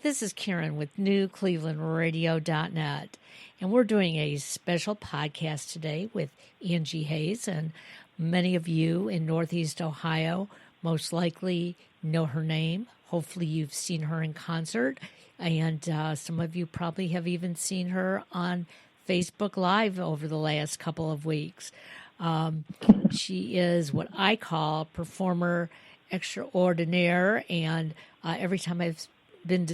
This is Karen with NewClevelandRadio.net, and we're doing a special podcast today with Angie Hayes, and many of you in Northeast Ohio most likely know her name. Hopefully you've seen her in concert, and some of you probably have even seen her on Facebook Live over the last couple of weeks. She is what I call performer extraordinaire, and every time I've been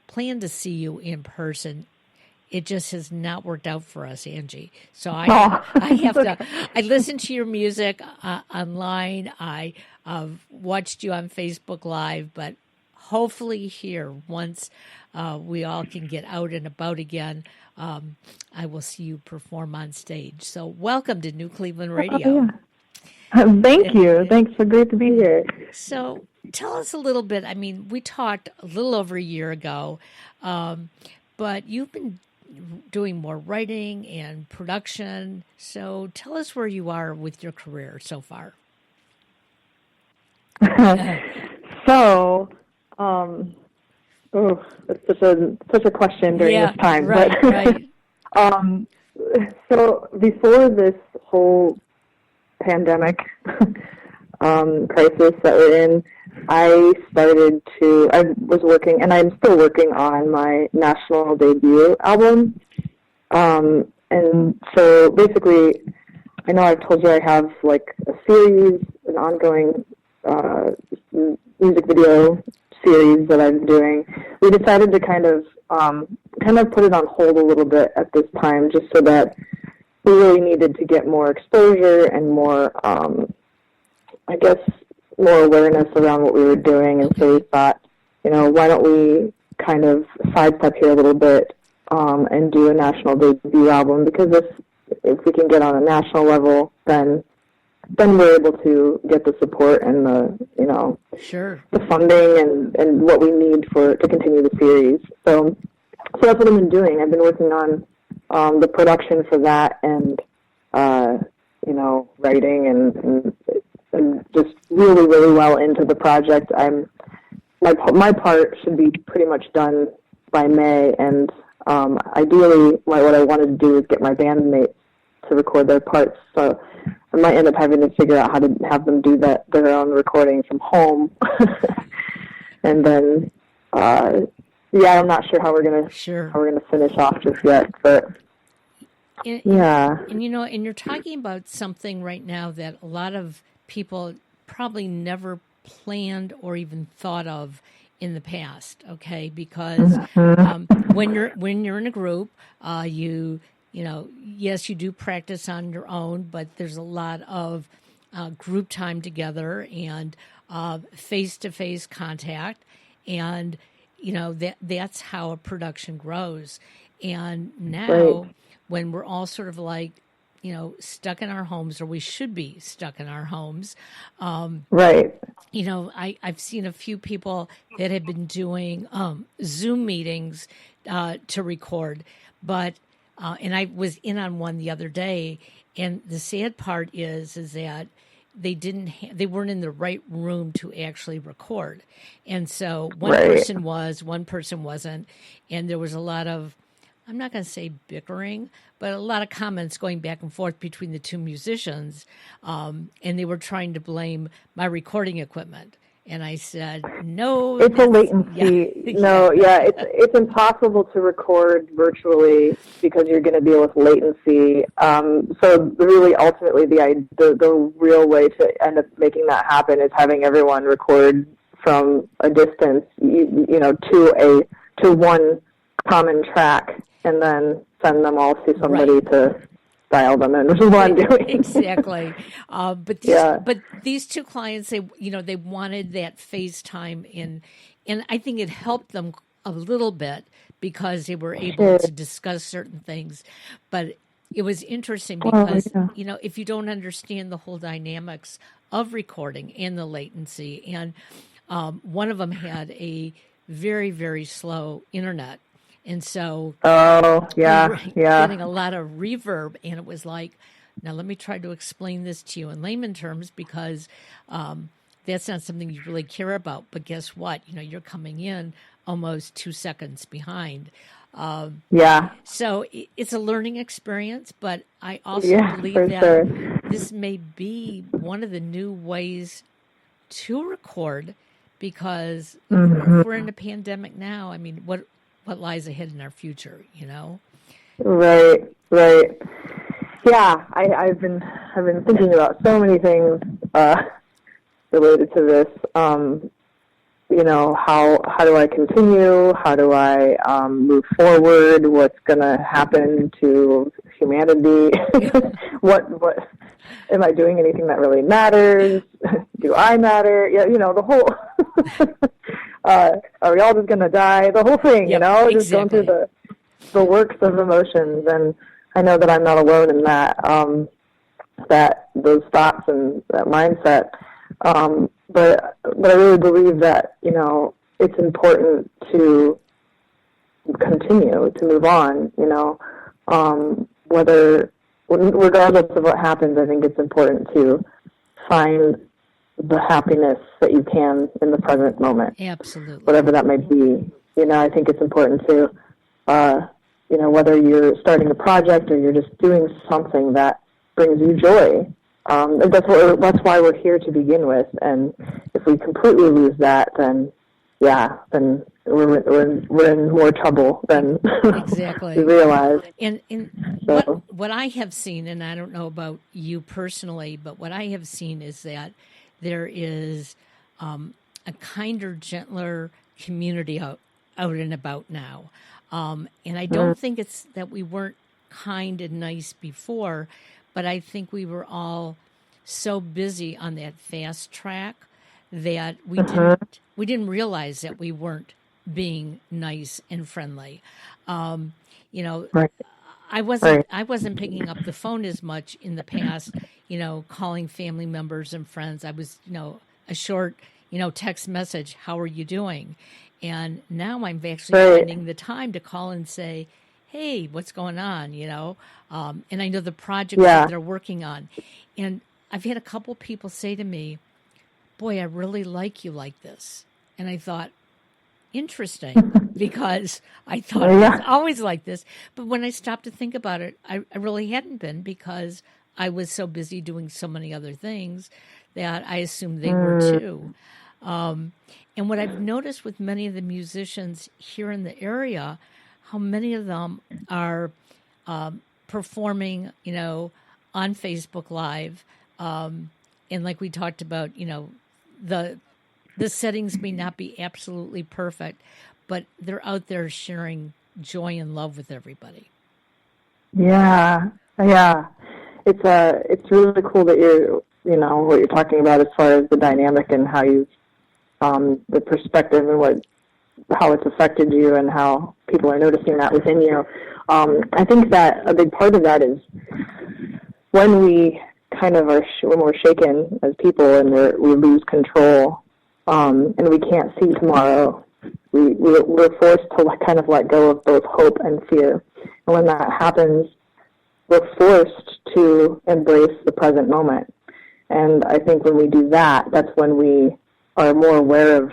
planned to see you in person, it just has not worked out for us, Angie. So I have to. I listen to your music online. I watched you on Facebook Live, but hopefully here, once we all can get out and about again, I will see you perform on stage. So welcome to New Cleveland Radio. Thank you. Thanks. So great to be here. So tell us a little bit. I mean, we talked a little over a year ago, but you've been doing more writing and production. So tell us where you are with your career so far. So, it's such a question during this time. Right. So before this whole pandemic crisis that we're in, I was working, and I'm still working on my national debut album. And so basically, I know I've told you I have like a series, an ongoing music video series that I'm doing. We decided to kind of put it on hold a little bit at this time, just so that we really needed to get more exposure and more, more awareness around what we were doing. And so we thought, why don't we kind of sidestep here a little bit and do a national debut album? Because if we can get on a national level, then we're able to get the support and the funding and what we need to continue the series. So that's what I've been doing. I've been working on the production for that and writing and just really, really well into the project. My part should be pretty much done by May, and ideally what I wanted to do is get my bandmates to record their parts. So I might end up having to figure out how to have them do their own recording from home. And then, I'm not sure how we're gonna finish off just yet, but yeah. And you're talking about something right now that a lot of people probably never planned or even thought of in the past. Okay, because when you're in a group, yes, you do practice on your own, but there's a lot of group time together and face-to-face contact, and that's how a production grows. And now, when we're all sort of like, stuck in our homes, or we should be stuck in our homes, I've seen a few people that have been doing Zoom meetings to record, but and I was in on one the other day, and the sad part is that they weren't in the right room to actually record, and so one person wasn't, and there was a lot of, I'm not going to say bickering, but a lot of comments going back and forth between the two musicians, and they were trying to blame my recording equipment. And I said, no. It's a latency. It's impossible to record virtually because you're going to deal with latency. So really, ultimately, the real way to end up making that happen is having everyone record from a distance, to one common track, and then send them all to somebody to dial them in, which is what I'm doing. Exactly. But these two clients, they wanted that FaceTime in, and I think it helped them a little bit because they were able to discuss certain things. But it was interesting because, if you don't understand the whole dynamics of recording and the latency, and one of them had a very, very slow internet. And so we were getting a lot of reverb, and it was like, now let me try to explain this to you in layman terms, because that's not something you really care about. But guess what? You're coming in almost 2 seconds behind. Yeah. So it's a learning experience, but I also Yeah, believe for that sure. this may be one of the new ways to record, because if we're in a pandemic now, I mean, what lies ahead in our future, Right, right. Yeah, I've been thinking about so many things related to this. How do I continue? How do I move forward? What's going to happen to humanity? What am I doing anything that really matters? Do I matter? Yeah, the whole. Are we all just going to die? The whole thing, Yep, just going exactly. through the works of emotions, and I know that I'm not alone in that. That those thoughts and that mindset. But I really believe that it's important to continue to move on. Regardless of what happens, I think it's important to find the happiness that you can in the present moment, Absolutely. whatever that might be. I think it's important to, whether you're starting a project or you're just doing something that brings you joy. That's why we're here to begin with. And if we completely lose that, then we're in more trouble than Exactly. we realize. And So. what I have seen, and I don't know about you personally, but what I have seen is that there is a kinder, gentler community out and about now. And I don't think it's that we weren't kind and nice before, but I think we were all so busy on that fast track that we didn't realize that we weren't being nice and friendly. Right. I wasn't picking up the phone as much in the past, calling family members and friends. I was, a short, text message, how are you doing? And now I'm actually finding the time to call and say, hey, what's going on, and I know the projects that they're working on. And I've had a couple people say to me, boy, I really like you like this. And I thought, interesting, because I thought it was always like this. But when I stopped to think about it, I really hadn't been, because I was so busy doing so many other things that I assumed they were too. And what I've noticed with many of the musicians here in the area, how many of them are performing, on Facebook Live. And like we talked about, the settings may not be absolutely perfect, but they're out there sharing joy and love with everybody. Yeah. It's really cool that what you're talking about as far as the dynamic and how you, the perspective and how it's affected you and how people are noticing that within you. I think that a big part of that is when we kind of when we're shaken as people and we lose control, and we can't see tomorrow. We're forced to kind of let go of both hope and fear. And when that happens, we're forced to embrace the present moment. And I think when we do that, that's when we are more aware of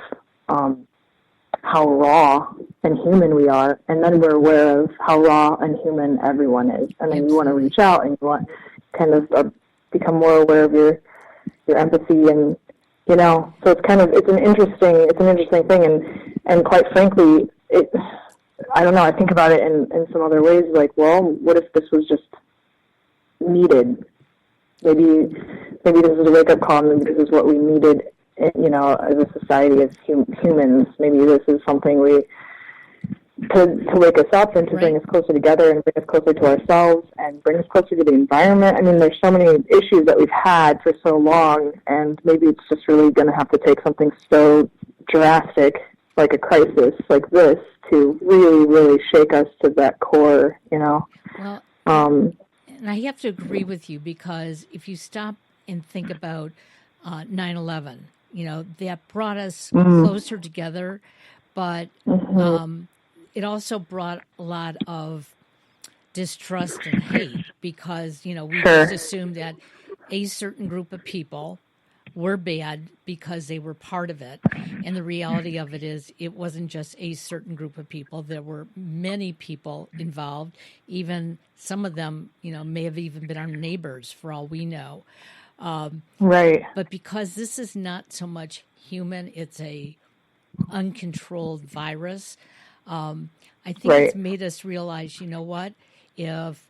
how raw and human we are, and then we're aware of how raw and human everyone is. And then you want to reach out and you want kind of become more aware of your empathy, and so it's an interesting thing, and quite frankly, I don't know, I think about it in some other ways, like, well, what if this was just needed? Maybe this is a wake up call. Maybe this is what we needed, as a society, as humans. Maybe this is something to wake us up and to bring us closer together and bring us closer to ourselves and bring us closer to the environment. I mean, there's so many issues that we've had for so long, and maybe it's just really going to have to take something so drastic, like a crisis like this, to really, really shake us to that core, Well, and I have to agree with you, because if you stop and think about 9/11, that brought us closer together, but it also brought a lot of distrust and hate, because, we just assumed that a certain group of people were bad because they were part of it. And the reality of it is it wasn't just a certain group of people. There were many people involved. Even some of them, may have even been our neighbors for all we know. Right. But because this is not so much human, it's a uncontrolled virus. I think Right. it's made us realize, what, if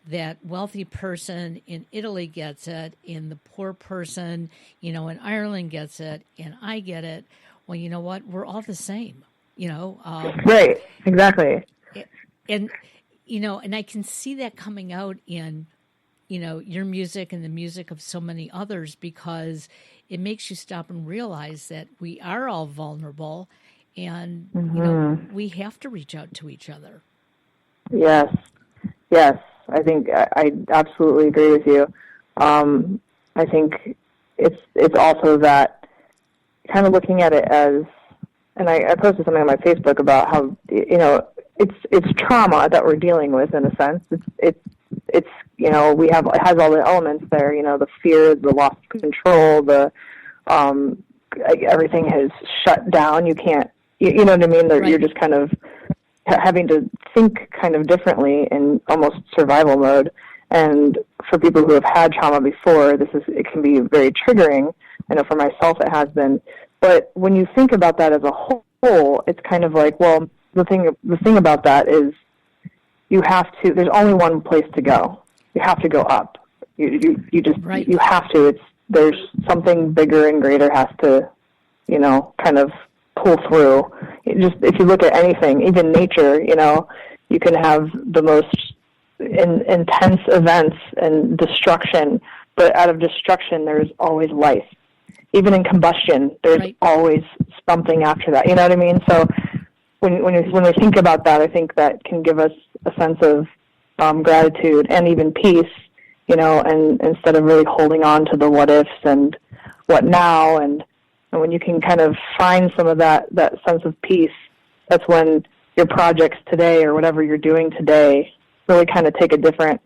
that wealthy person in Italy gets it, and the poor person, in Ireland gets it, and I get it, well, you know what, we're all the same, Right. Exactly. and and I can see that coming out in your music and the music of so many others, because it makes you stop and realize that we are all vulnerable, and we have to reach out to each other. Yes. Yes. I think I absolutely agree with you. I think it's also that kind of looking at it as, and I posted something on my Facebook about how it's trauma that we're dealing with, in a sense. It's it has all the elements there. The fear, the loss of control, the everything has shut down. You can't. You know what I mean? Right. You're just kind of having to think kind of differently in almost survival mode. And for people who have had trauma before, it can be very triggering. I know for myself it has been. But when you think about that as a whole, it's kind of like, well, the thing about that is there's only one place to go. You have to go up. You just, right. You have to. There's something bigger and greater has to, kind of pull through. If you look at anything, even nature, you can have the most intense events and destruction, but out of destruction, there's always life. Even in combustion, there's right. always something after that. You know what I mean? So when we think about that, I think that can give us a sense of gratitude and even peace, and instead of really holding on to the what ifs and what now, and when you can kind of find some of that sense of peace, that's when your projects today or whatever you're doing today really kind of take a different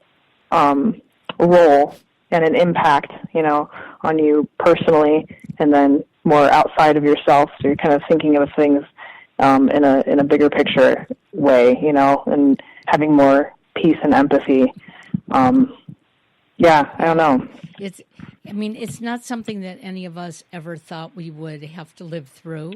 role and an impact, on you personally, and then more outside of yourself. So you're kind of thinking of things in a bigger picture way, and having more peace and empathy. I don't know. It's not something that any of us ever thought we would have to live through.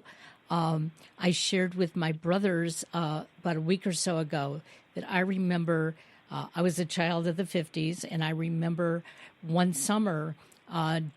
I shared with my brothers about a week or so ago that I remember I was a child of the 50s, and I remember one summer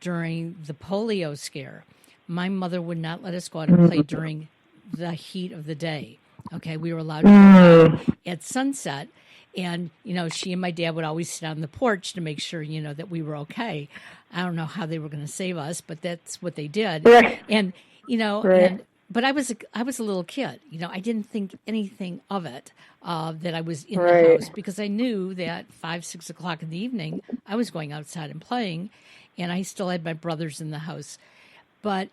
during the polio scare, my mother would not let us go out and play during the heat of the day. Okay, we were allowed to go out at sunset. And, she and my dad would always sit on the porch to make sure, that we were okay. I don't know how they were going to save us, but that's what they did. Right. And, right. But I was a little kid. I didn't think anything of it, that I was in right. the house, because I knew that 5, 6 o'clock in the evening, I was going outside and playing, and I still had my brothers in the house. But,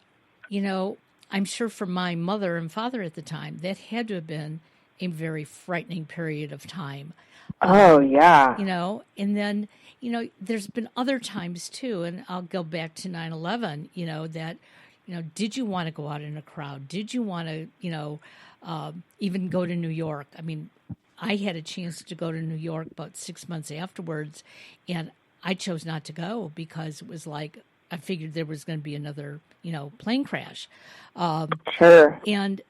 I'm sure for my mother and father at the time, that had to have been a very frightening period of time. Oh, yeah. And then, there's been other times too, and I'll go back to 9/11, that, did you want to go out in a crowd? Did you want to, even go to New York? I mean, I had a chance to go to New York about 6 months afterwards, and I chose not to go because it was like, I figured there was going to be another, plane crash. Sure. And,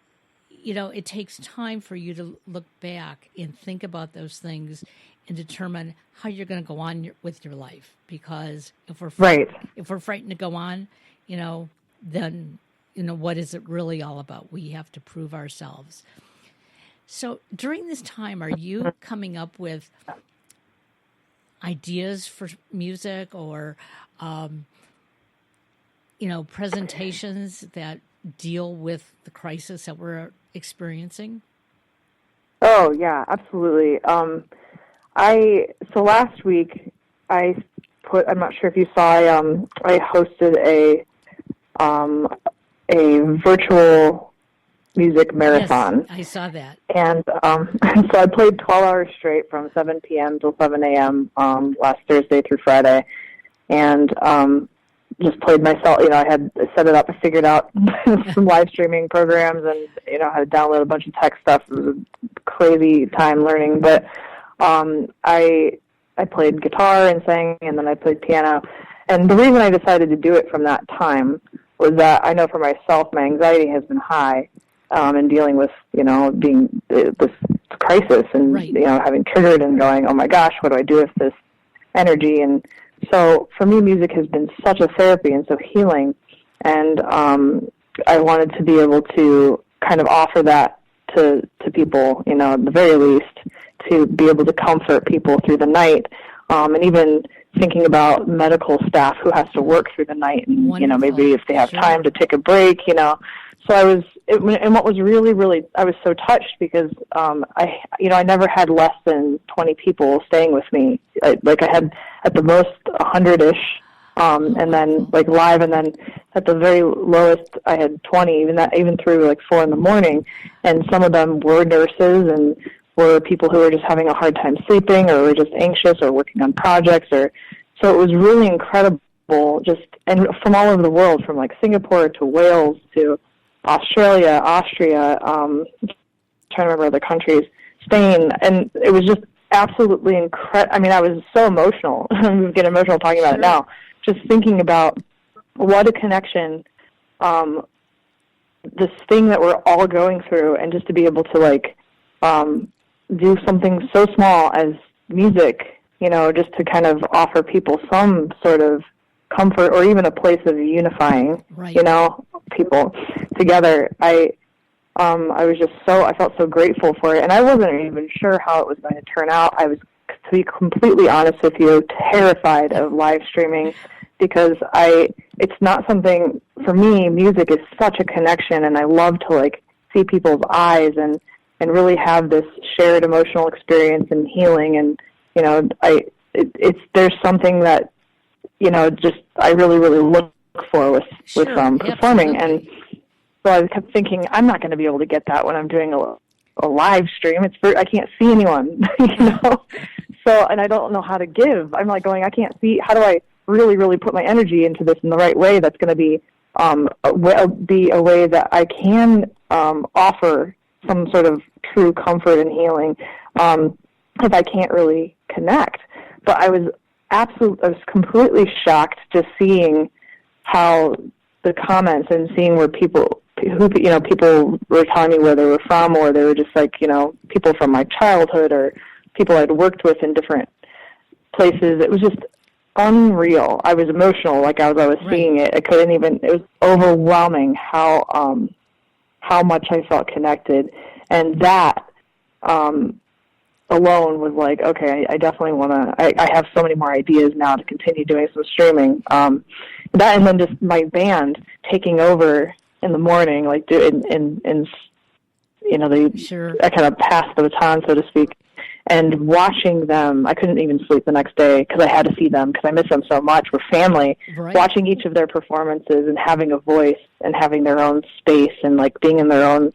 it takes time for you to look back and think about those things and determine how you're going to go on with your life. Because if we're frightened to go on, then, what is it really all about? We have to prove ourselves. So during this time, are you coming up with ideas for music or, presentations that deal with the crisis that we're experiencing? Oh, yeah, absolutely. So last week I'm not sure if you saw, I hosted a virtual music marathon. Yes, I saw that. And so I played 12 hours straight from 7 p.m. till 7 a.m. Last Thursday through Friday. And just played myself. I had set it up. I figured out some live streaming programs, and had to download a bunch of tech stuff. It was a crazy time learning, but I played guitar and sang, and then I played piano. And the reason I decided to do it from that time was that I know for myself, my anxiety has been high, in dealing with being this crisis, and right. Having triggered and going, oh my gosh, what do I do with this energy? And so for me, music has been such a therapy and so healing, and I wanted to be able to kind of offer that to people, at the very least, to be able to comfort people through the night, and even thinking about medical staff who has to work through the night, and Wonderful. Maybe if they have Sure. time to take a break, So and what was really, really, I was so touched because I never had less than 20 people staying with me. I had at the most 100-ish, and then live, and then at the very lowest I had 20, even through 4 a.m. And some of them were nurses and were people who were just having a hard time sleeping, or were just anxious, or working on projects, so it was really incredible. And from all over the world, from Singapore to Wales to Australia, Austria, trying to remember other countries, Spain, and it was just absolutely incredible. I mean, I was so emotional. I'm getting emotional talking about it now. Just thinking about what a connection, this thing that we're all going through, and just to be able to do something so small as music, just to kind of offer people some sort of comfort, or even a place of unifying, right. People together. I felt so grateful for it, and I wasn't even sure how it was going to turn out. I was, to be completely honest with you, terrified of live streaming, because it's not something, for me, music is such a connection, and I love to see people's eyes and really have this shared emotional experience and healing, and there's something that I really, really look for with performing. And so I kept thinking, I'm not going to be able to get that when I'm doing a live stream. I can't see anyone, So, and I don't know how to give. I'm going, I can't see. How do I really, really put my energy into this in the right way? That's going to be a way that I can offer some sort of true comfort and healing, if I can't really connect. But I was completely shocked just seeing how the comments, and seeing where people were telling me where they were from, or they were just people from my childhood, or people I'd worked with in different places. It was just unreal. I was emotional, as I was seeing it. I couldn't even. It was overwhelming how much I felt connected, and that alone was okay, I definitely want to. I have so many more ideas now to continue doing some streaming. That, and then just my band taking over in the morning, I kind of passed the baton, so to speak, and watching them. I couldn't even sleep the next day because I had to see them, because I miss them so much. We're family. Right. Watching each of their performances and having a voice and having their own space and being in their own,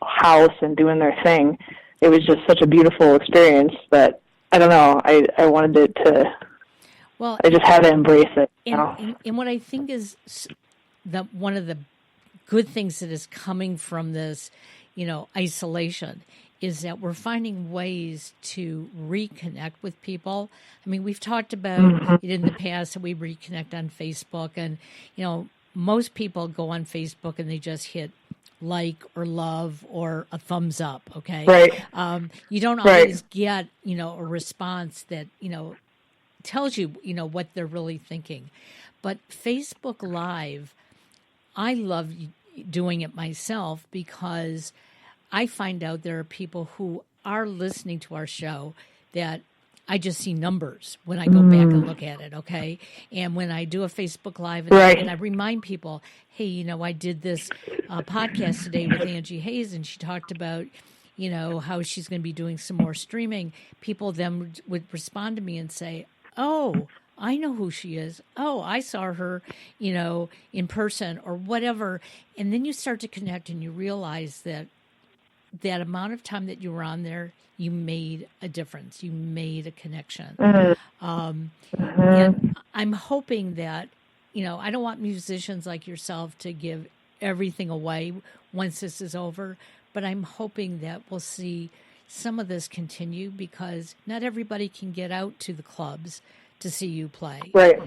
house and doing their thing. It was just such a beautiful experience that, I don't know, I wanted it to, well, I just had to embrace it. And what I think is that one of the good things that is coming from this, isolation, is that we're finding ways to reconnect with people. I mean, we've talked about it in the past that we reconnect on Facebook, and, most people go on Facebook and they just hit like or love or a thumbs up, okay? Right. You don't always get, a response that, tells you, what they're really thinking. But Facebook Live, I love doing it myself, because I find out there are people who are listening to our show that I just see numbers when I go back and look at it, okay? And when I do a Facebook Live, and I remind people, hey, I did this podcast today with Angie Hayes, and she talked about, how she's going to be doing some more streaming. People then would respond to me and say, oh, I know who she is. Oh, I saw her, in person or whatever. And then you start to connect, and you realize that amount of time that you were on there, you made a difference. You made a connection. And I'm hoping that I don't want musicians like yourself to give everything away once this is over, but I'm hoping that we'll see some of this continue because not everybody can get out to the clubs to see you play. Right.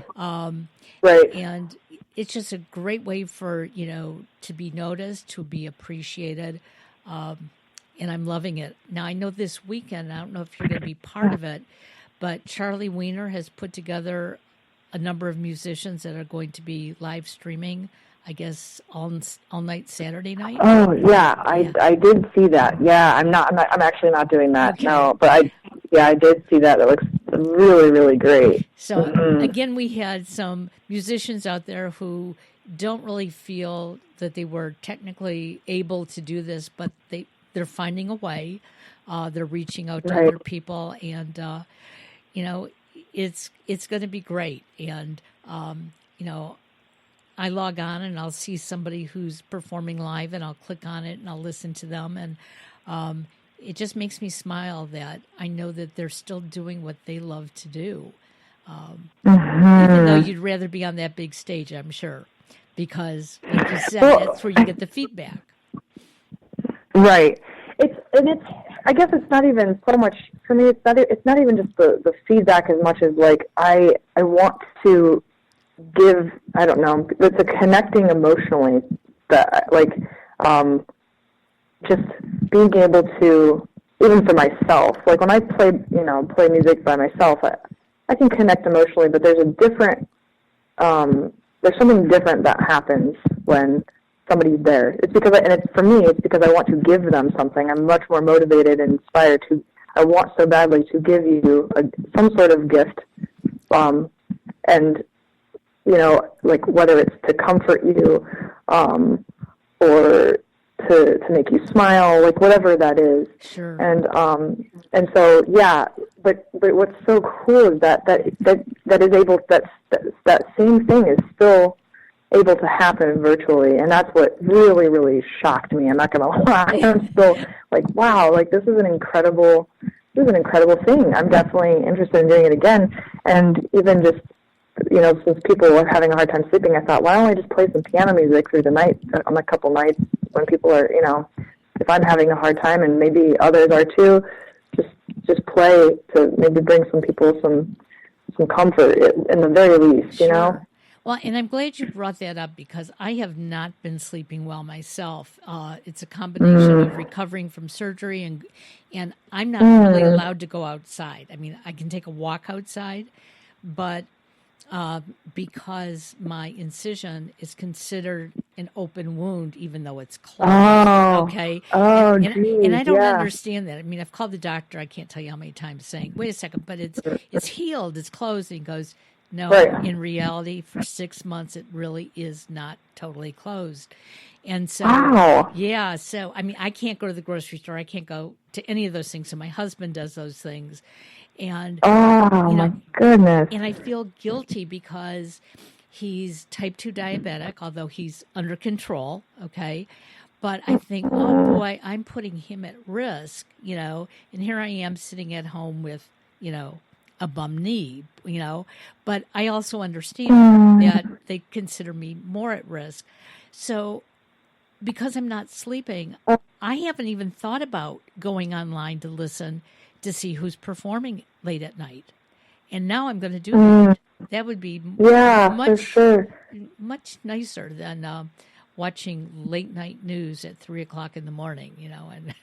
Right. And it's just a great way for, to be noticed, to be appreciated. And I'm loving it. Now, I know this weekend, I don't know if you're going to be part of it, but Charlie Wiener has put together a number of musicians that are going to be live streaming, I guess, all night Saturday night. Oh yeah, I did see that. Yeah, I'm actually not doing that. Okay. No, but I did see that. It looks really, really great. So again, we had some musicians out there who don't really feel that they were technically able to do this, but they're finding a way. They're reaching out to other people, and it's going to be great. And I log on and I'll see somebody who's performing live, and I'll click on it and I'll listen to them, and it just makes me smile that I know that they're still doing what they love to do. Even though you'd rather be on that big stage, I'm sure, because like you said, that's where you get the feedback. Right. I guess it's not even so much for me. It's not even just the feedback as much as like I want to give. I don't know. It's a connecting emotionally that like just being able to, even for myself. Like when I play music by myself, I can connect emotionally, but there's there's something different that happens when somebody's there. It's because, for me, it's because I want to give them something. I'm much more motivated and inspired I want so badly to give you some sort of gift, and like whether it's to comfort you, or to make you smile, like whatever that is. Sure. And so yeah, but what's so cool is that is able, that same thing is still able to happen virtually, and that's what really, really shocked me. I'm not going to lie. I'm still like, wow, like this is an incredible thing. I'm definitely interested in doing it again. And even just, since people were having a hard time sleeping, I thought, why don't I just play some piano music through the night on a couple nights when people are, if I'm having a hard time and maybe others are too, just play to maybe bring some people some comfort in the very least, Sure. Well, and I'm glad you brought that up because I have not been sleeping well myself. It's a combination of recovering from surgery and I'm not really allowed to go outside. I mean, I can take a walk outside, but because my incision is considered an open wound, even though it's closed. Okay. And I don't understand that. I mean, I've called the doctor. I can't tell you how many times saying, wait a second, but it's healed. It's closed. And he goes, no, in reality, for 6 months, it really is not totally closed. And so, yeah, so, I mean, I can't go to the grocery store. I can't go to any of those things. So my husband does those things. And, my goodness. And I feel guilty because he's type 2 diabetic, although he's under control, okay? But I think, oh, boy, I'm putting him at risk, and here I am sitting at home with, a bum knee, but I also understand that they consider me more at risk. So because I'm not sleeping, I haven't even thought about going online to listen to see who's performing late at night. And now I'm going to do that. That would be much nicer than watching late night news at 3:00 in the morning, and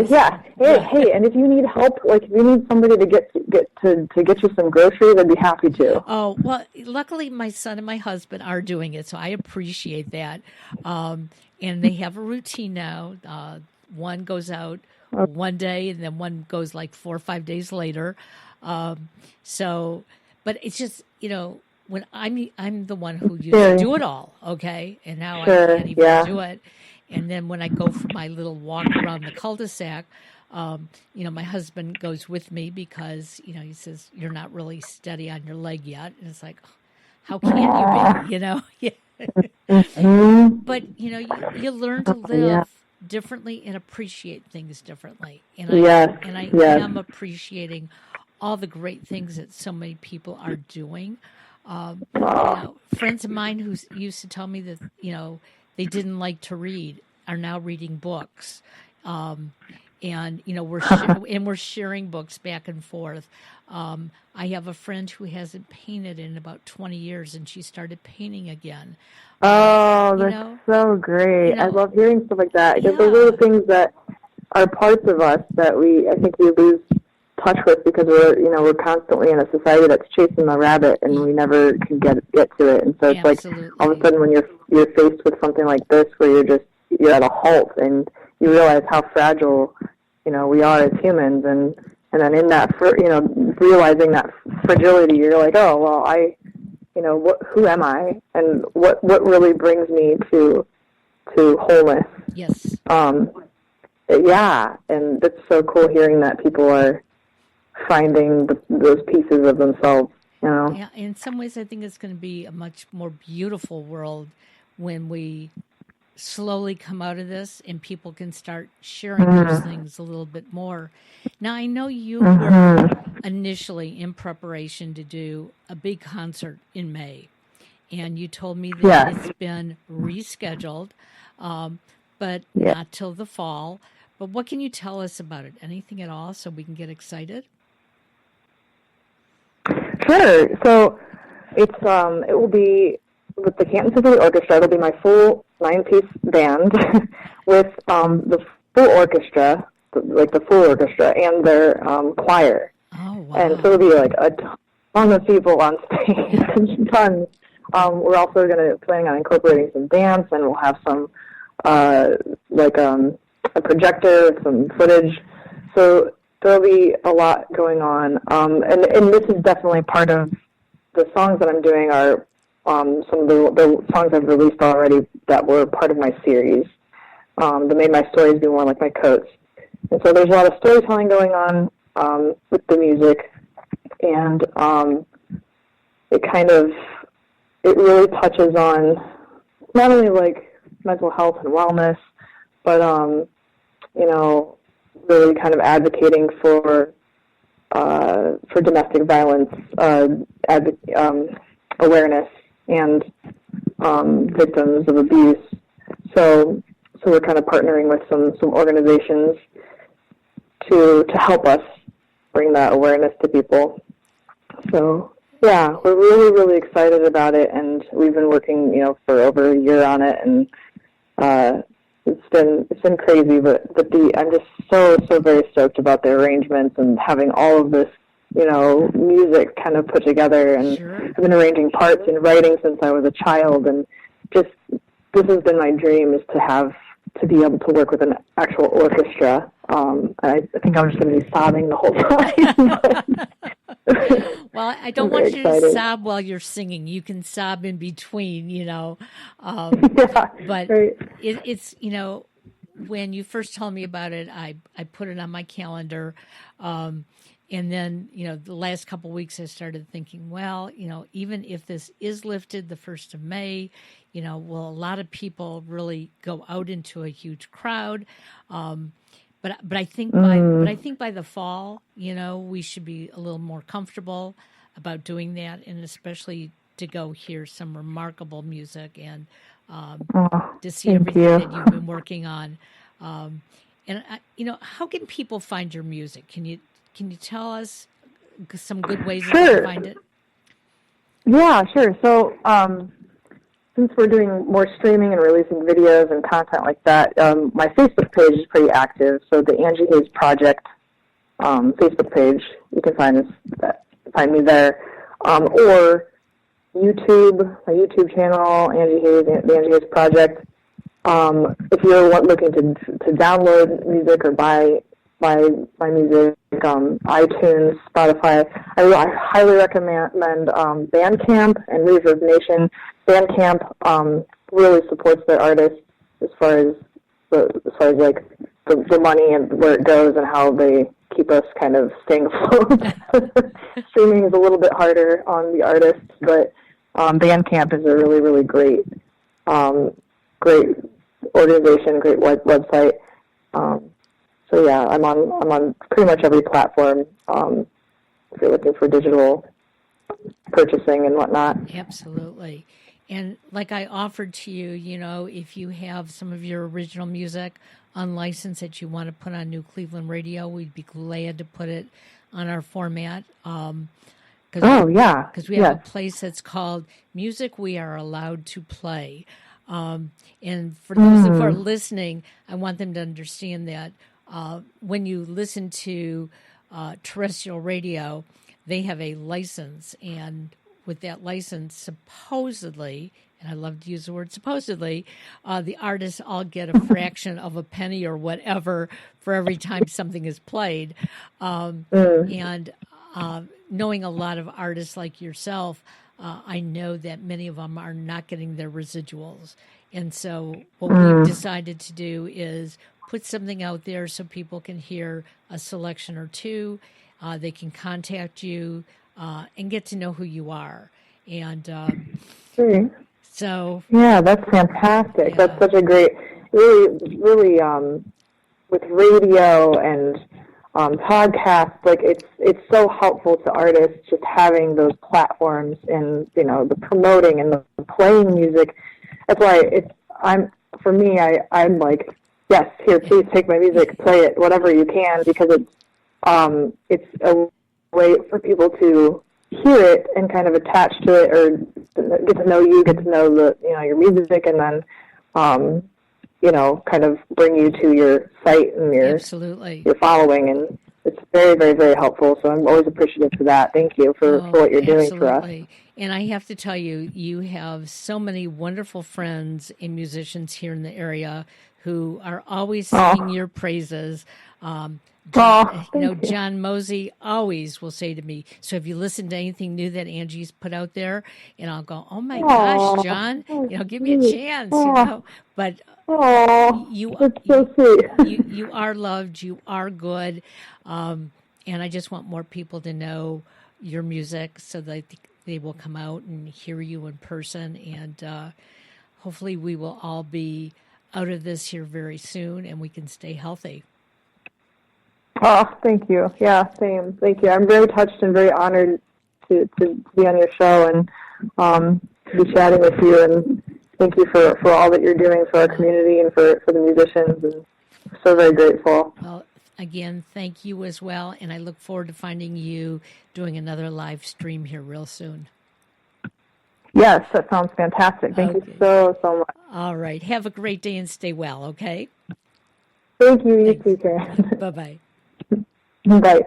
yeah. Hey, and if you need help, like if you need somebody to get you some groceries, I'd be happy to. Oh, well, luckily my son and my husband are doing it, so I appreciate that. And they have a routine now. One goes out one day, and then one goes like 4 or 5 days later. So, but it's just, when I'm the one who used to do it all, okay, and now I can't even do it. And then when I go for my little walk around the cul-de-sac, my husband goes with me because, he says, you're not really steady on your leg yet. And it's like, how can you be, Yeah. But, you learn to live differently and appreciate things differently. And I am appreciating all the great things that so many people are doing. Friends of mine who used to tell me that, they didn't like to read are now reading books. And we're sharing books back and forth. I have a friend who hasn't painted in about 20 years, and she started painting again. Oh, that's so great! I love hearing stuff like that, because those are the things that are parts of us that I think we lose touch with, because we're constantly in a society that's chasing the rabbit, and we never can get to it. And so it's Absolutely. Like all of a sudden when you're faced with something like this, where you're at a halt, and you realize how fragile we are as humans, and then in that realizing that fragility, you're like, oh well, who am I, and what really brings me to wholeness. Yes. Yeah, and it's so cool hearing that people are finding those pieces of themselves. Yeah, in some ways, I think it's going to be a much more beautiful world when we slowly come out of this and people can start sharing those things a little bit more. Now, I know you were initially in preparation to do a big concert in May, and you told me that it's been rescheduled, but not till the fall. But what can you tell us about it? Anything at all, so we can get excited? Sure. So it will be with the Canton Symphony Orchestra. It'll be my full 9-piece band with the full orchestra, the full orchestra, and their choir. Oh, wow. And so it'll be like a ton of people on stage, tons. We're also planning on incorporating some dance, and we'll have some a projector, some footage. So there'll be a lot going on, and this is definitely part of the songs that I'm doing are some of the songs I've released already that were part of my series that made my stories be more like my coats. And so there's a lot of storytelling going on with the music, and it really touches on not only like mental health and wellness, but really kind of advocating for domestic violence awareness and victims of abuse. So we're kind of partnering with some organizations to help us bring that awareness to people. So yeah, we're really, really excited about it, and we've been working, for over a year on it, and it's been crazy, but I'm just so very stoked about the arrangements and having all of this, music kind of put together. And Sure. I've been arranging parts and writing since I was a child, and just this has been my dream, is to be able to work with an actual orchestra. I think I'm just going to be sobbing the whole time. Well, I don't want you to sob while you're singing. You can sob in between, Yeah, but right. It's, when you first told me about it, I put it on my calendar. And then, the last couple of weeks I started thinking, well, even if this is lifted the 1st of May, will a lot of people really go out into a huge crowd? But I think by the fall, we should be a little more comfortable about doing that, and especially to go hear some remarkable music and to see everything that you've been working on. And how can people find your music? Can you tell us some good ways to find it? Yeah, sure. So since we're doing more streaming and releasing videos and content like that, my Facebook page is pretty active. So the Angie Hayes Project Facebook page, you can find me there, or YouTube, my YouTube channel, Angie Hayes, the Angie Hayes Project. If you're looking to download music or buy my music, iTunes, Spotify, I highly recommend Bandcamp and Reverb Nation. Bandcamp really supports their artists as far as like the money and where it goes and how they keep us kind of staying afloat. Streaming is a little bit harder on the artists, but Bandcamp is a really, really great organization, great website. So yeah, I'm on pretty much every platform. If you're looking for digital purchasing and whatnot. Absolutely. And like I offered to you, if you have some of your original music unlicensed that you want to put on New Cleveland Radio, we'd be glad to put it on our format. Because we have a place that's called Music We Are Allowed to Play. And for those who are listening, I want them to understand that when you listen to terrestrial radio, they have a license, and with that license, supposedly, and I love to use the word supposedly, the artists all get a fraction of a penny or whatever for every time something is played. And knowing a lot of artists like yourself, I know that many of them are not getting their residuals. And so what we've decided to do is put something out there so people can hear a selection or two. They can contact you and get to know who you are. And so... Yeah, that's fantastic. Yeah. That's such a great, really, with radio and podcasts, like it's so helpful to artists just having those platforms and, the promoting and the playing music. That's why I'm like, yes, here, please take my music, play it, whatever you can, because it's a way for people to hear it and kind of attach to it, or get to know you, get to know your music, and then kind of bring you to your site and your following, and it's very, very, very helpful. So I'm always appreciative for that. Thank you for what you're doing for us. And I have to tell you, you have so many wonderful friends and musicians here in the area who are always singing your praises. John Mosey always will say to me, so have you listened to anything new that Angie's put out there? And I'll go, oh my gosh, John, give me a chance, But that's so sweet. you are loved, you are good. And I just want more people to know your music so that they will come out and hear you in person. And hopefully we will all be out of this here very soon and we can stay healthy. Oh, thank you. Yeah, same. Thank you. I'm very touched and very honored to be on your show and be chatting with you. And thank you for all that you're doing for our community and for the musicians. And I'm so very grateful. Well, again, thank you as well. And I look forward to finding you doing another live stream here real soon. Yes, that sounds fantastic. Thank you so much. All right. Have a great day and stay well, okay? Thank you. You too, Karen. Bye-bye. Bye.